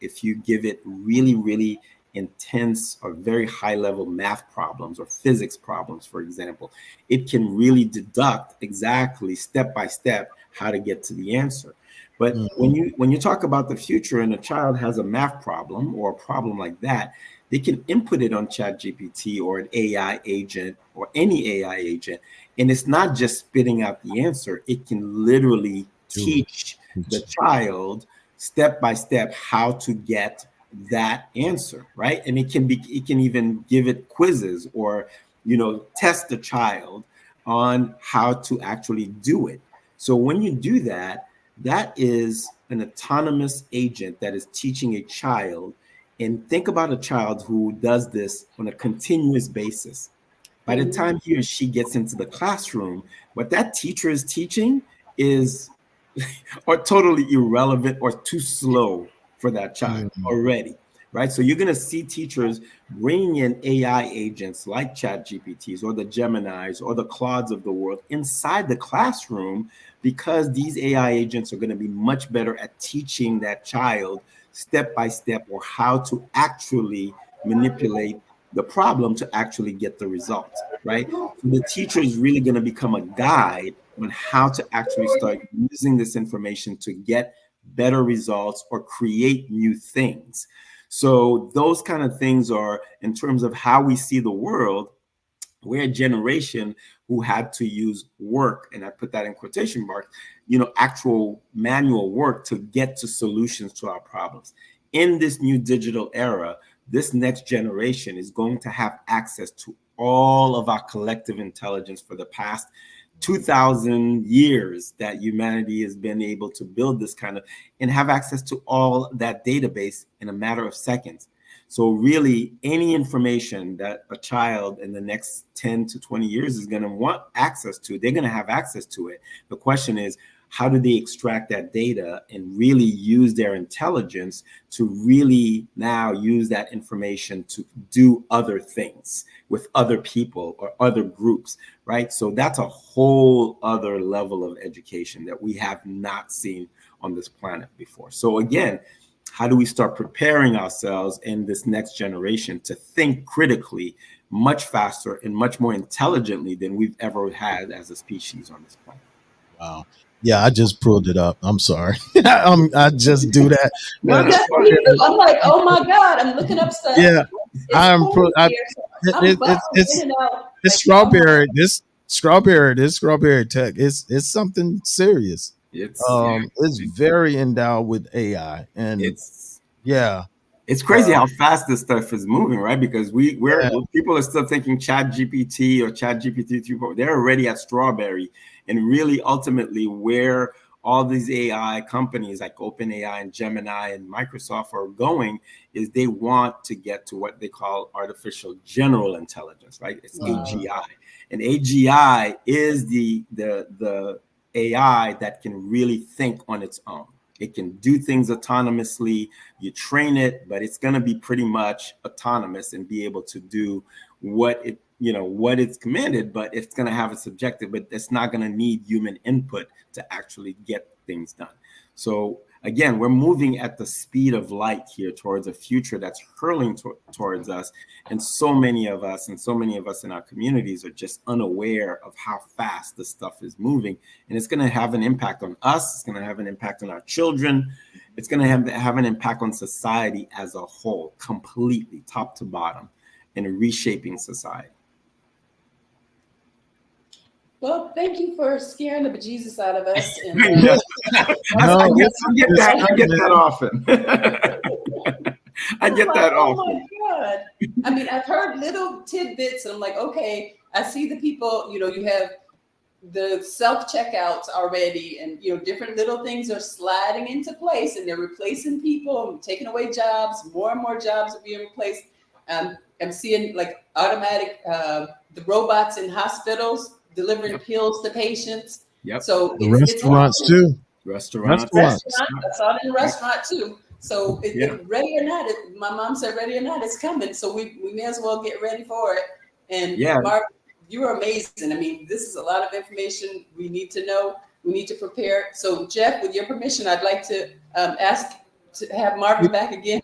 if you give it really, really intense or very high level math problems or physics problems, for example, it can really deduct exactly step by step how to get to the answer. But when you talk about the future and a child has a math problem or a problem like that, they can input it on ChatGPT or an AI agent or any AI agent. And it's not just spitting out the answer. It can literally teach the child step by step how to get that answer, right? And it can even give it quizzes or, test the child on how to actually do it. So when you do that, that is an autonomous agent that is teaching a child. And think about a child who does this on a continuous basis. By the time he or she gets into the classroom, what that teacher is teaching is or totally irrelevant or too slow for that child already. right? So you're going to see teachers bringing in AI agents like ChatGPTs or the Geminis or the Claudes of the world inside the classroom, because these AI agents are going to be much better at teaching that child step by step, or how to actually manipulate the problem to actually get the results, right? So the teacher is really going to become a guide on how to actually start using this information to get better results or create new things. So those kind of things are, in terms of how we see the world, we're a generation who had to use work, and I put that in quotation marks, actual manual work to get to solutions to our problems. In this new digital era, this next generation is going to have access to all of our collective intelligence for the past 2,000 years that humanity has been able to build this kind of, and have access to all that database in a matter of seconds. So really, any information that a child in the next 10 to 20 years is going to want access to, they're going to have access to it. The question is, how do they extract that data and really use their intelligence to really now use that information to do other things with other people or other groups, right? So that's a whole other level of education that we have not seen on this planet before. So again, how do we start preparing ourselves in this next generation to think critically much faster and much more intelligently than we've ever had as a species on this planet? Wow. Yeah, I just pulled it up. I'm sorry. I just do that. No, that's I'm like, oh my God, I'm looking up stuff. Yeah, it's strawberry. This strawberry tech. It's something serious. It's very endowed with AI, and it's crazy how fast this stuff is moving, right? Because people are still thinking ChatGPT or ChatGPT 3.0. They're already at strawberry, and really ultimately where all these AI companies like OpenAI and Gemini and Microsoft are going is they want to get to what they call artificial general intelligence, right? It's AGI, and AGI is the AI that can really think on its own. It can do things autonomously. You train it, but it's going to be pretty much autonomous and be able to do what it's commanded, but it's going to have its objective, but it's not going to need human input to actually get things done. So again, we're moving at the speed of light here towards a future that's hurling towards us. And so many of us in our communities are just unaware of how fast this stuff is moving. And it's going to have an impact on us. It's going to have an impact on our children. It's going to have an impact on society as a whole, completely, top to bottom, in reshaping society. Well, thank you for scaring the bejesus out of us. And, I get that often. I get that often. Oh my God. I mean, I've heard little tidbits, and I'm like, okay, I see the people, you have the self-checkouts already, and, different little things are sliding into place, and they're replacing people and taking away jobs. More and more jobs are being replaced. I'm seeing like automatic, the robots in hospitals delivering pills to patients. Yep. So the restaurants too. Restaurants. I saw it in the restaurant too. So ready or not, my mom said ready or not, it's coming. So we may as well get ready for it. And Mark, you are amazing. I mean, this is a lot of information we need to know. We need to prepare. So Jeff, with your permission, I'd like to ask to have Marvin back again.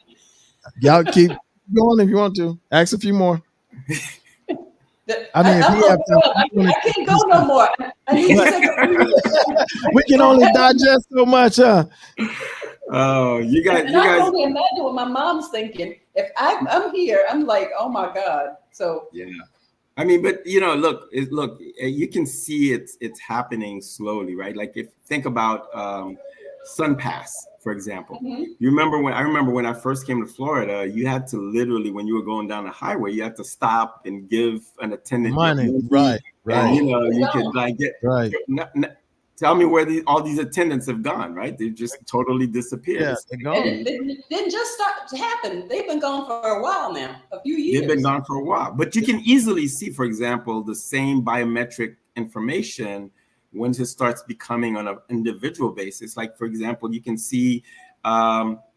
Y'all keep going if you want to. Ask a few more. I can't go no more. I need to take we can only digest so much, huh? Oh, you guys. I can only imagine what my mom's thinking. If I'm here, I'm like, oh my God. So yeah. I mean, but look, you can see it's happening slowly, right? Like think about SunPass, for example. Mm-hmm. I remember when I first came to Florida, you had to literally, when you were going down the highway, you had to stop and give an attendant money, right? And you could like get right. Tell me where all these attendants have gone, right? They've just totally disappeared. Yeah, they're gone. And it didn't just start to happen. They've been gone for a while now, a few years. They've been gone for a while. But you can easily see, for example, the same biometric information once it starts becoming on an individual basis. Like, for example, you can see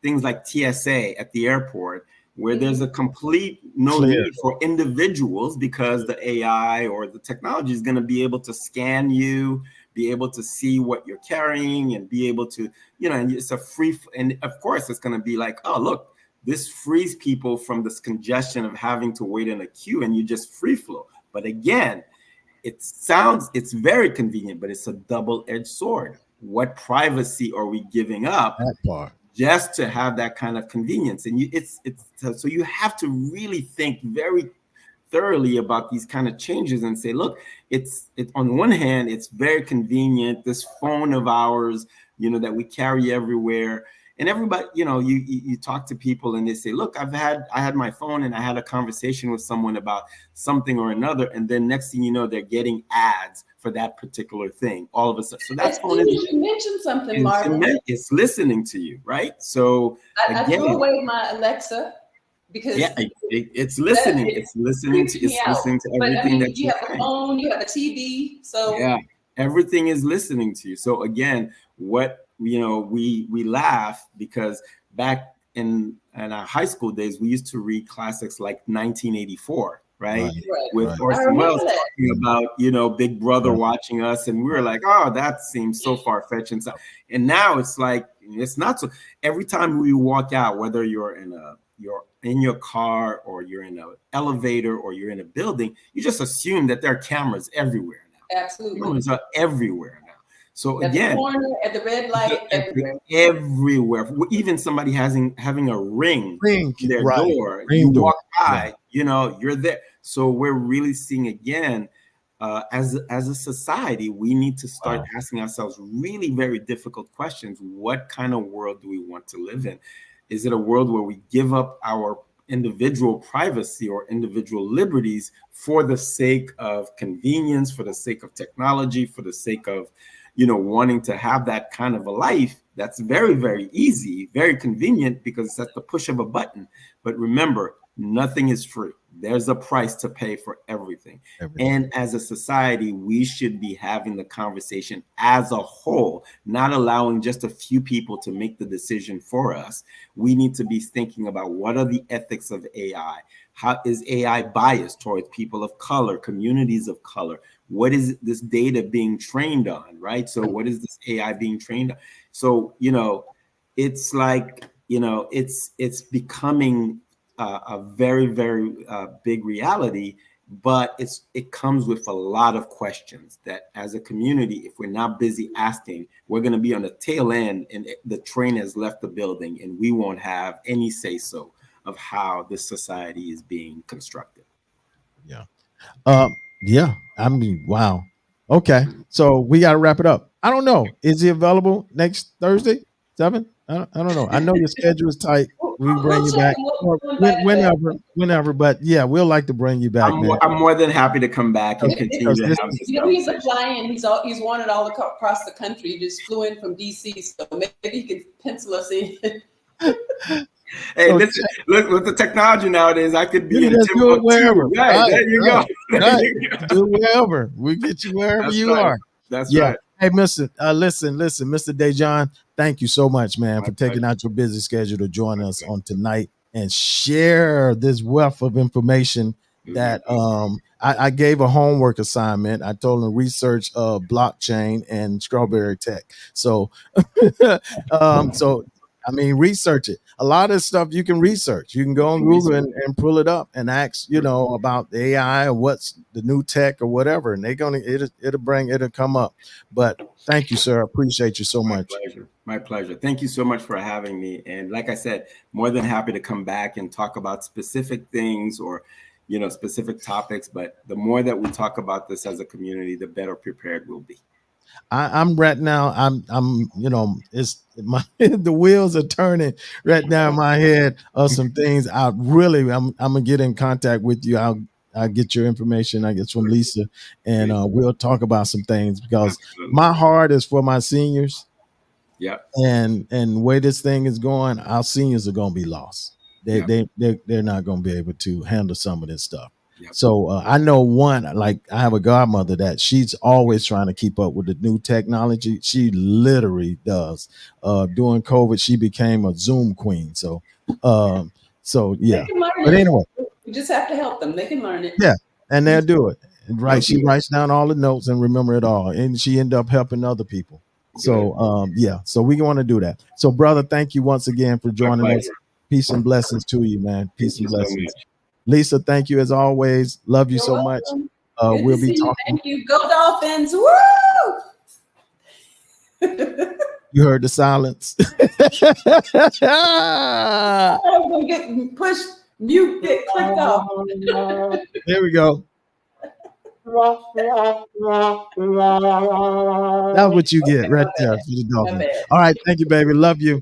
things like TSA at the airport. where there's a complete need for individuals, because the AI or the technology is going to be able to scan you, be able to see what you're carrying, and be able to, and it's a free, and of course it's going to be like, oh, look, this frees people from this congestion of having to wait in a queue, and you just free flow. But again, it's very convenient, but it's a double-edged sword. What privacy are we giving up just to have that kind of convenience? And so you have to really think very thoroughly about these kind of changes and say, look, it's on one hand, it's very convenient, this phone of ours, that we carry everywhere. And everybody, you talk to people and they say, look, I had my phone and I had a conversation with someone about something or another. And then next thing you know, they're getting ads for that particular thing all of a sudden. So that's phone you mentioned something, Marvin. It's listening to you, right? So I threw away my Alexa because it's listening. It's listening to everything that you have a phone, you have a TV. So everything is listening to you. So again, we laugh because back in our high school days, we used to read classics like 1984, right? With Orson Welles talking about, Big Brother watching us. And we were like, oh, that seems so far-fetched. And now it's like, it's not so. Every time we walk out, whether you're in your car or you're in an elevator or you're in a building, you just assume that there are camovers everywhere now. Absolutely. Cameras are everywhere now. So at again, the corner, at the red light, everywhere. Even somebody having a ring in their door, you walk by, you're there. So we're really seeing again, as a society, we need to start asking ourselves really very difficult questions. What kind of world do we want to live in? Is it a world where we give up our individual privacy or individual liberties for the sake of convenience, for the sake of technology, for the sake of wanting to have that kind of a life that's very, very easy, very convenient because it's at the push of a button. But remember, nothing is free. There's a price to pay for everything. And as a society, we should be having the conversation as a whole, not allowing just a few people to make the decision for us. We need to be thinking about what are the ethics of AI? How is AI biased towards people of color, communities of color? What is this data being trained on, right? So what is this AI being trained on? So, it's like, it's becoming a very, very big reality, but it comes with a lot of questions that as a community, if we're not busy asking, we're going to be on the tail end and the train has left the building and we won't have any say-so of how this society is being constructed. I mean, wow. Okay, so we got to wrap it up. I don't know. Is he available next Thursday, 7? I don't know. I know your schedule is tight. We bring you back whenever. But yeah, we'll like to bring you back. I'm more than happy to come back and continue to have this. He's applying. He's wanted all across the country. He just flew in from DC, so maybe he can pencil us in. Hey, listen, look with the technology nowadays, I could be in Timbuktu wherever. Right, there you go. Do wherever. We get you wherever you are. That's right. Hey, listen, Mr. Dejon, thank you so much, man, for taking out your busy schedule to join us on tonight and share this wealth of information that I gave a homework assignment. I told him to research blockchain and strawberry tech. So, research it. A lot of stuff you can research. You can go on Google and pull it up and ask, about the AI or what's the new tech or whatever, and it'll come up. But thank you, sir. I appreciate you so much. My pleasure. Thank you so much for having me. And like I said, more than happy to come back and talk about specific things or specific topics. But the more that we talk about this as a community, the better prepared we'll be. I'm right now. It's the wheels are turning right now in my head of some things. I'm gonna get in contact with you. I'll get your information. I guess from Lisa, and we'll talk about some things because my heart is for my seniors. Yeah. And the way this thing is going, our seniors are gonna be lost. They're not gonna be able to handle some of this stuff. So I know I have a godmother that she's always trying to keep up with the new technology. She literally does. During COVID, she became a Zoom queen. So So yeah, They can learn but it. anyway, We just have to help them. They can learn it. yeah, and they'll do it. Right, she writes down all the notes and remember it all, and she end up helping other people. So yeah, so we want to do that. So brother, thank you once again for joining us. Peace and blessings to you, man. Peace and blessings. Lisa, thank you as always. Love you so much. Good We'll to be see you. talking. Thank you. Go Dolphins. Woo! You heard the silence. I'm gonna get pushed, mute, get clicked off. There we go. That's what you get right there for the Dolphins. All right, thank you, baby. Love you.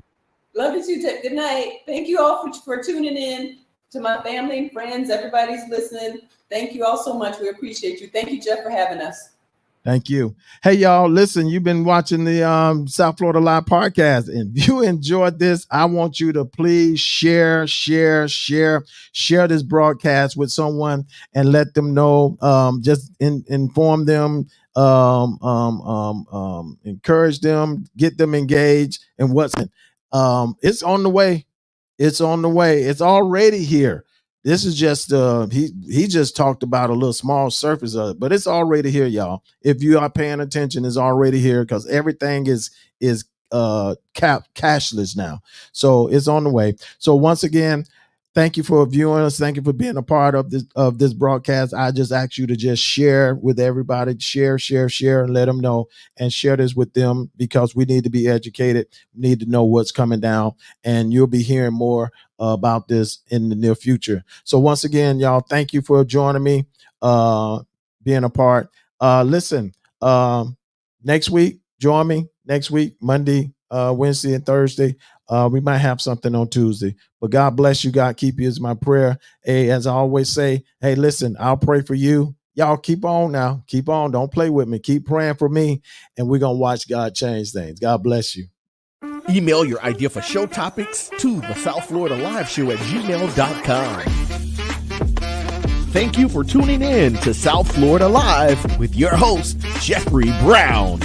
Love you too. Good night. Thank you all for tuning in. To my family and friends, everybody's listening. Thank you all so much. We appreciate you. Thank you, Jeff, for having us. Thank you. Hey, y'all, listen, you've been watching the South Florida Live podcast. And if you enjoyed this, I want you to please share this broadcast with someone and let them know, just inform them, encourage them, get them engaged in what's it's on the way. It's on the way. It's already here. This is just he just talked about a little small surface of it, but it's already here, y'all. If you are paying attention, it's already here because everything is cashless now. So it's on the way. So once again, thank you for viewing us. Thank you for being a part of this broadcast. I just ask you to just share with everybody. Share, and let them know. And share this with them because we need to be educated. We need to know what's coming down. And you'll be hearing more about this in the near future. So once again, y'all, thank you for joining me, being a part. Listen, next week, join me next week, Monday, Wednesday, and Thursday. We might have something on Tuesday, but God bless you. God keep you is my prayer. Hey, as I always say, hey, listen, I'll pray for you. Y'all keep on now. Keep on. Don't play with me. Keep praying for me, and we're going to watch God change things. God bless you. Email your idea for show topics to the South Florida Live Show at gmail.com. Thank you for tuning in to South Florida Live with your host, Jeffrey Brown.